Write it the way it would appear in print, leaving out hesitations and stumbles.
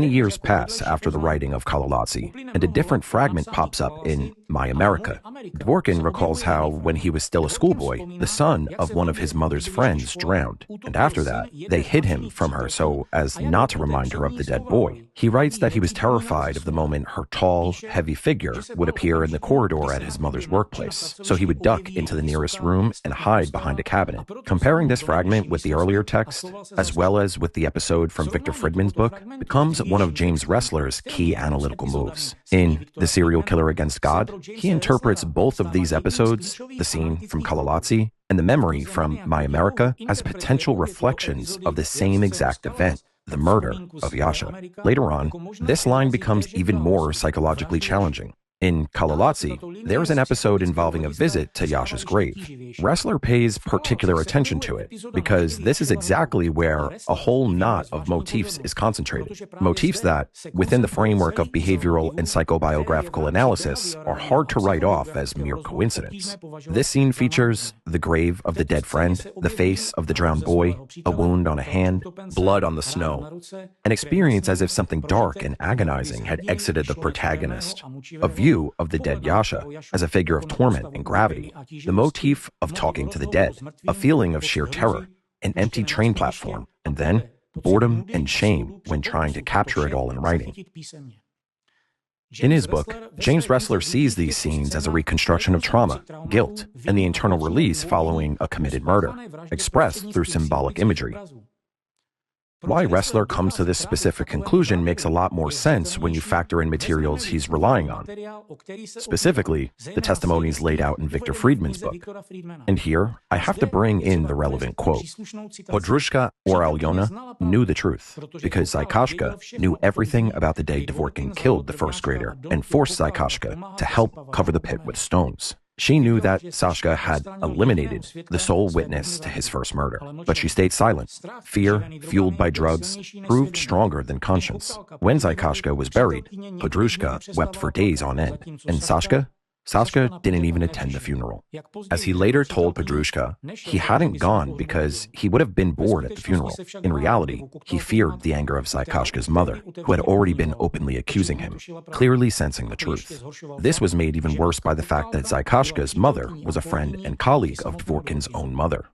Many years pass after the writing of Kalalatsi, and a different fragment pops up in My America. Dworkin recalls how, when he was still a schoolboy, the son of one of his mother's friends drowned, and after that, they hid him from her so as not to remind her of the dead boy. He writes that he was terrified of the moment her tall, heavy figure would appear in the corridor at his mother's workplace, so he would duck into the nearest room and hide behind a cabinet. Comparing this fragment with the earlier text, as well as with the episode from Victor Friedman's book, becomes one of James Ressler's key analytical moves. In The Serial Killer Against God, he interprets both of these episodes, the scene from Kalalatsi and the memory from My America, as potential reflections of the same exact event, the murder of Yasha. Later on, this line becomes even more psychologically challenging. In Kalalatsi, there is an episode involving a visit to Yasha's grave. Ressler pays particular attention to it because this is exactly where a whole knot of motifs is concentrated. Motifs that, within the framework of behavioral and psychobiographical analysis, are hard to write off as mere coincidence. This scene features the grave of the dead friend, the face of the drowned boy, a wound on a hand, blood on the snow, an experience as if something dark and agonizing had exited the protagonist, a view of the dead Yasha as a figure of torment and gravity, the motif of talking to the dead, a feeling of sheer terror, an empty train platform, and then boredom and shame when trying to capture it all in writing. In his book, James Ressler sees these scenes as a reconstruction of trauma, guilt, and the internal release following a committed murder, expressed through symbolic imagery. Why Ressler comes to this specific conclusion makes a lot more sense when you factor in materials he's relying on, specifically the testimonies laid out in Victor Friedman's book. And here, I have to bring in the relevant quote. Podrushka or Alyona knew the truth, because Zaykashka knew everything about the day Dvorkin killed the first grader and forced Zaykashka to help cover the pit with stones. She knew that Sashka had eliminated the sole witness to his first murder, but she stayed silent. Fear, fueled by drugs, proved stronger than conscience. When Zaykashka was buried, Podrushka wept for days on end, and Sashka didn't even attend the funeral. As he later told Podrushka, he hadn't gone because he would have been bored at the funeral. In reality, he feared the anger of Zaykashka's mother, who had already been openly accusing him, clearly sensing the truth. This was made even worse by the fact that Zaykashka's mother was a friend and colleague of Dvorkin's own mother.